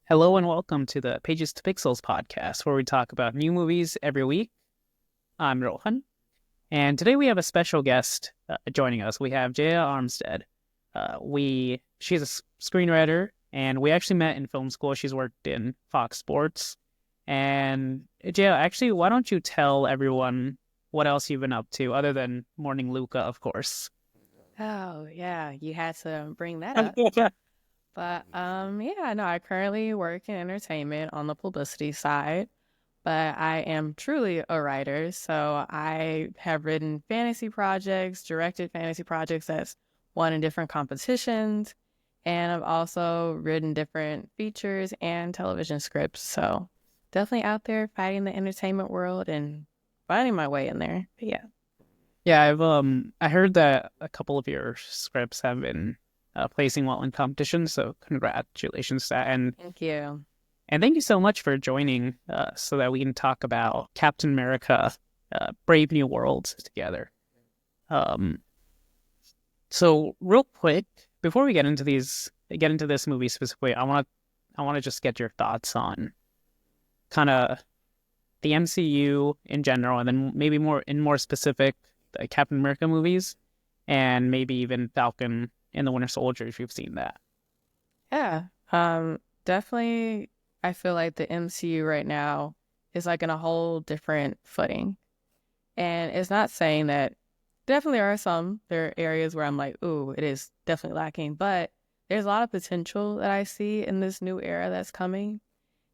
Hello and welcome to the Pages to Pixels podcast, where we talk about new movies every week. I'm Rohan, and today we have a special guest joining us. We have Jaya Armstead. She's a screenwriter, and we actually met in film school. She's worked in Fox Sports. And Jaya, actually, why don't you tell everyone what else you've been up to, other than Morning Luca, of course. Oh, yeah, you had to bring that up. But I currently work in entertainment on the publicity side, but I am truly a writer. So I have written fantasy projects, directed fantasy projects that's won in different competitions, and I've also written different features and television scripts. So definitely out there fighting the entertainment world and finding my way in there. But yeah. Yeah, I heard that a couple of your scripts have been placing well in competition, so congratulations to that. Thank you. And thank you so much for joining so that we can talk about Captain America, Brave New World together. Um, so real quick, before we get into this movie specifically, I want to just get your thoughts on kind of the MCU in general, and then maybe more specific, the Captain America movies, and maybe even Falcon and the Winter Soldier if you've seen that. Yeah. Definitely I feel like the MCU right now is like in a whole different footing. And it's not saying that definitely there are areas where I'm like, ooh, it is definitely lacking, but there's a lot of potential that I see in this new era that's coming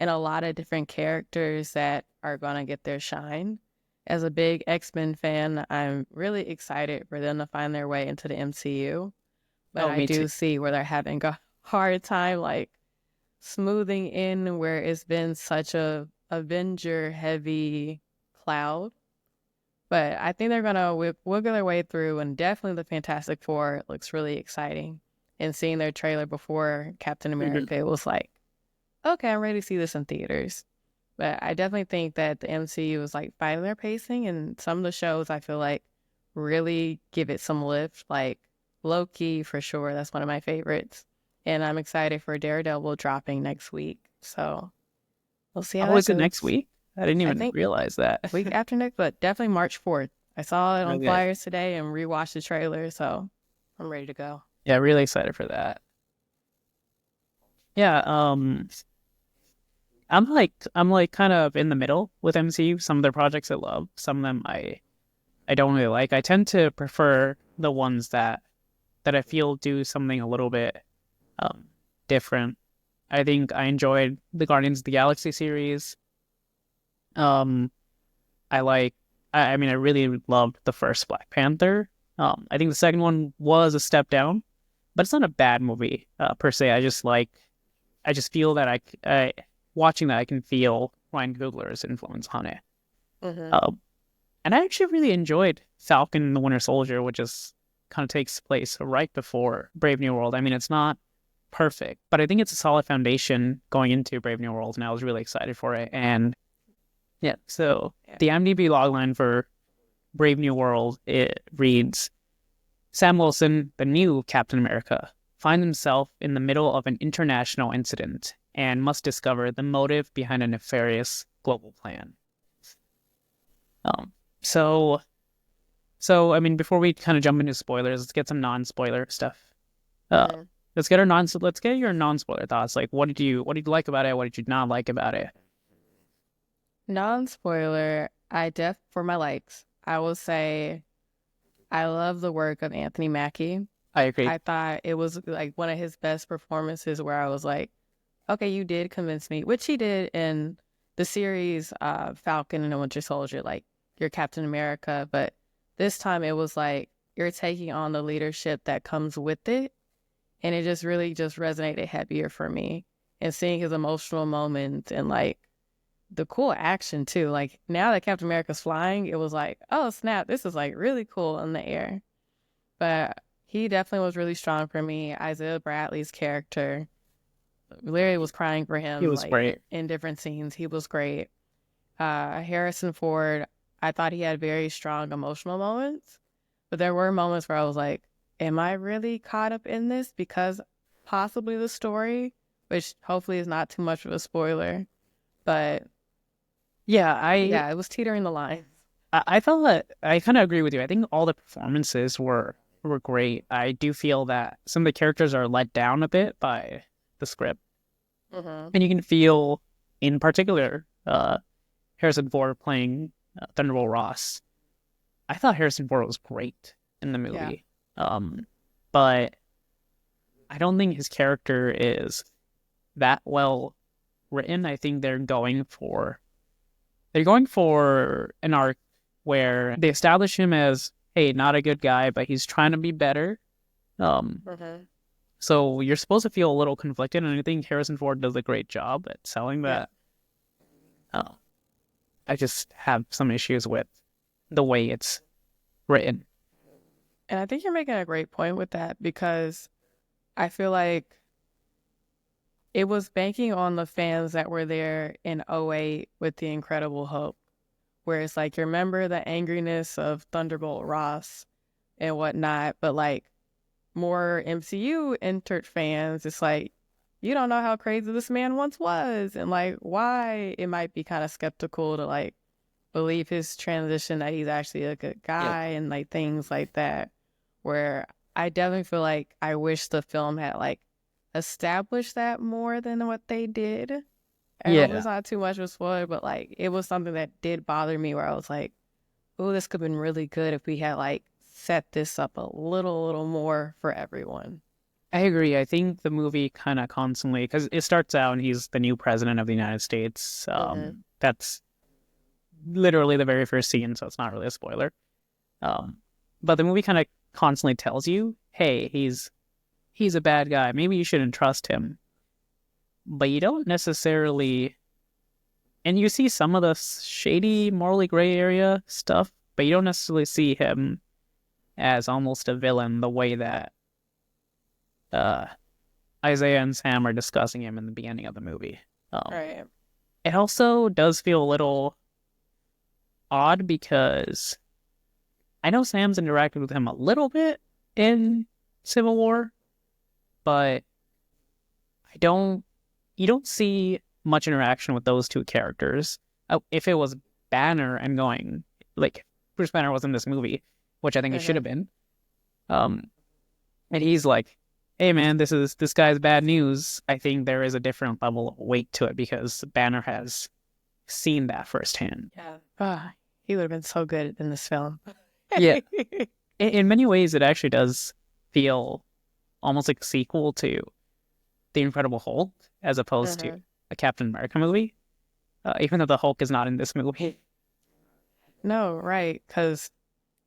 and a lot of different characters that are going to get their shine. As a big X-Men fan, I'm really excited for them to find their way into the MCU. But Oh, I me too. do see where they're having a hard time, like smoothing in where it's been such a Avenger heavy cloud. But I think they're gonna wiggle their way through, and definitely the Fantastic Four looks really exciting. And seeing their trailer before Captain Mhm. America, it was like, okay, I'm ready to see this in theaters. But I definitely think that the MCU is like finding their pacing, and some of the shows I feel like really give it some lift. Like Loki, for sure, that's one of my favorites. And I'm excited for Daredevil dropping next week. So we'll see how Oh, that is it next goes. week? I didn't I even think realize that. week after next, but definitely March 4th. I saw it on Okay. flyers today and rewatched the trailer, so I'm ready to go. Yeah, really excited for that. Yeah, I'm like kind of in the middle with MCU. Some of their projects I love, some of them I don't really like. I tend to prefer the ones that I feel do something a little bit um different. I think I enjoyed the Guardians of the Galaxy series. Um, I like I mean I really loved the first Black Panther. I think the second one was a step down, but it's not a bad movie per se. I just feel that watching that I can feel Ryan Coogler's influence on it. Mm-hmm. Um, and I actually really enjoyed Falcon and the Winter Soldier, which is kind of takes place right before Brave New World. I mean, it's not perfect, but I think it's a solid foundation going into Brave New World, and I was really excited for it. And yeah, so Yeah. the IMDb logline for Brave New World, it reads Sam Wilson, the new Captain America, finds himself in the middle of an international incident and must discover the motive behind a nefarious global plan. Um, so, I mean, before we kind of jump into spoilers, let's get some non-spoiler stuff. Uh, Mm-hmm. let's get your non-spoiler thoughts. Like, what did you like about it? What did you not like about it? Non-spoiler, for my likes, I will say I love the work of Anthony Mackie. I agree. I thought it was like one of his best performances where I was like, okay, you did convince me, which he did in the series Falcon and the Winter Soldier, like you're Captain America. But this time it was like you're taking on the leadership that comes with it. And it just really just resonated heavier for me. And seeing his emotional moments and like the cool action too. Like now that Captain America's flying, it was like, oh snap, this is like really cool in the air. But he definitely was really strong for me. Isaiah Bradley's character, Larry was crying for It him was like great. in different scenes. He was great. Harrison Ford, I thought he had very strong emotional moments, but there were moments where I was like, am I really caught up in this? Because possibly the story which hopefully is not too much of a spoiler. But Yeah, I yeah, it was teetering the line. I felt that I kind of agree with you. I think all the performances were great. I do feel that some of the characters are let down a bit by the script, Mm-hmm. and you can feel, in particular, Harrison Ford playing Thunderbolt Ross. I thought Harrison Ford was great in the Yeah. movie, but I don't think his character is that well written. I think they're going for an arc where they establish him as, hey, not a good guy, but he's trying to be better. Um, Mm-hmm. so you're supposed to feel a little conflicted, and I think Harrison Ford does a great job at selling Yeah. that. Uh, I just have some issues with the way it's written. And I think you're making a great point with that because I feel like it was banking on the fans that were there in '08 with The Incredible Hulk, where it's like you remember the angriness of Thunderbolt Ross and whatnot, but like more MCU entered fans, it's like you don't know how crazy this man once was and like why it might be kind of skeptical to like believe his transition that he's actually a good Yeah. guy and like things like that. Where I definitely feel like I wish the film had like established that more than what they did. I hope Yeah. it's not too much of a spoiler, but like it was something that did bother me where I was like, oh, this could have been really good if we had like set this up a little more for everyone. I agree. I think the movie kind of constantly, because it starts out and he's the new president of the United States. Mm-hmm. That's literally the very first scene, so it's not really a spoiler. Um, but the movie kind of constantly tells you, hey, he's a bad guy. Maybe you shouldn't trust him. But you don't necessarily, and you see some of the shady, morally gray area stuff, but you don't necessarily see him as almost a villain the way that uh, Isaiah and Sam are discussing him in the beginning of the movie. Um, Right. it also does feel a little odd because I know Sam's interacted with him a little bit in Civil War, but I don't. You don't see much interaction with those two characters. If it was Banner and going like Bruce Banner was in this movie, which I think he should Mm-hmm. have been, um, and he's like, "Hey man, this guy's bad news." I think there is a different level of weight to it because Banner has seen that firsthand. Yeah. Ah, he would have been so good in this film. Yeah, in many ways, it actually does feel almost like a sequel to The Incredible Hulk as opposed to Mm-hmm. a Captain America movie, even though the Hulk is not in this movie. No, right. Because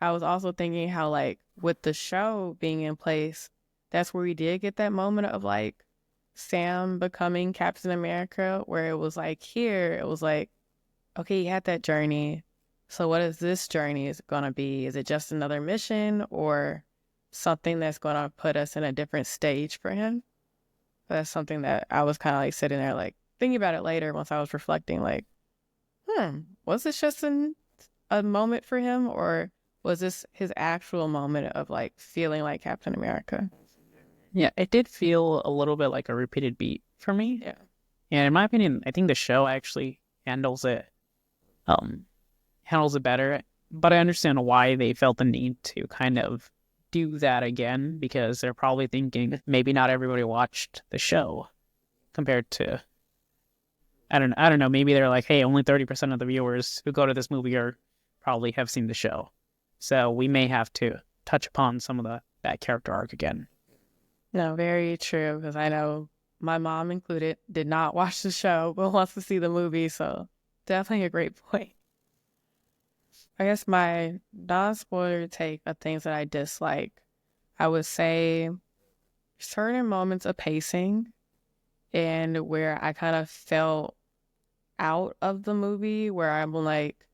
I was also thinking how, like, with the show being in place, that's where we did get that moment of like Sam becoming Captain America, where it was like, here, it was like, okay, he had that journey. So, what is this journey is going to be? Is it just another mission or something that's going to put us in a different stage for him? That's something that I was kind of like sitting there, like thinking about it later once I was reflecting, like, was this just a moment for him or was this his actual moment of like feeling like Captain America? Yeah, it did feel a little bit like a repeated beat for me. Yeah. And in my opinion, I think the show actually um handles it better. But I understand why they felt the need to kind of do that again because they're probably thinking maybe not everybody watched the show compared to I don't know, maybe they're like, hey, only 30% of the viewers who go to this movie are probably have seen the show. So we may have to touch upon some of that character arc again. No, very true. Because I know my mom included did not watch the show but wants to see the movie. So definitely a great point. I guess my non-spoiler take of things that I dislike, I would say certain moments of pacing and where I kind of felt out of the movie where I'm like,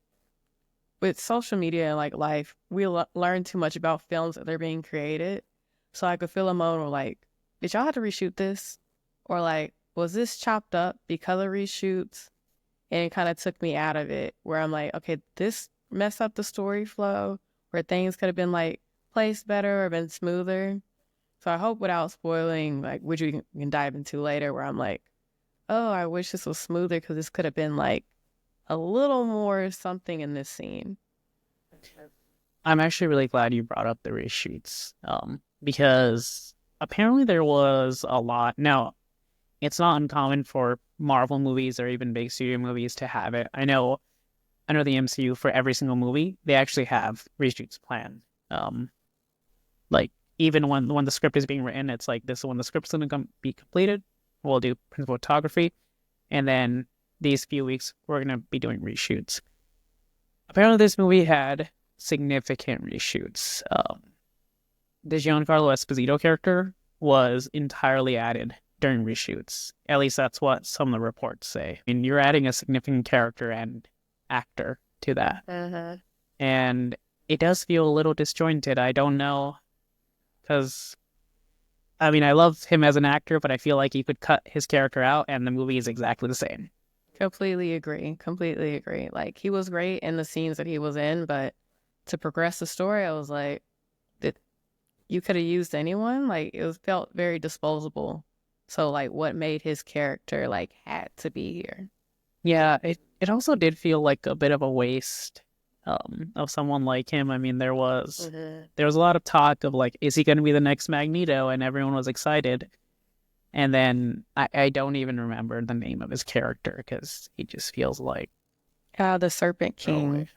with social media and like life, we learn too much about films that they're being created. So I could feel a moment of like, did y'all have to reshoot this? Or like, was this chopped up because of reshoots? And it kind of took me out of it where I'm like, okay, this messed up the story flow where things could have been like placed better or been smoother. So I hope without spoiling, like, which we can dive into later, where I'm like, oh, I wish this was smoother because this could have been like a little more something in this scene. I'm actually really glad you brought up the reshoots, because apparently there was a lot. Now, it's not uncommon for Marvel movies or even big studio movies to have it. I know the MCU for every single movie, they actually have reshoots planned. Um, like even when the script is being written, it's like this is when the script's going to be completed. We'll do principal photography, and then these few weeks we're going to be doing reshoots. Apparently, this movie had significant reshoots. The Giancarlo Esposito character was entirely added during reshoots. At least that's what some of the reports say. I mean, you're adding a significant character and actor to that. Uh-huh. And it does feel a little disjointed. I don't know, because I mean, I love him as an actor, but I feel like you could cut his character out and the movie is exactly the same. Completely agree. Completely agree. Like, he was great in the scenes that he was in, but to progress the story, I was like, that you could have used anyone. Like, it was felt very disposable. So, like, what made his character like had to be here? Yeah, it also did feel like a bit of a waste of someone like him. I mean, Mm-hmm. there was a lot of talk of like, is he going to be the next Magneto? And everyone was excited. And then I don't even remember the name of his character because he just feels like The Serpent throwaway. King.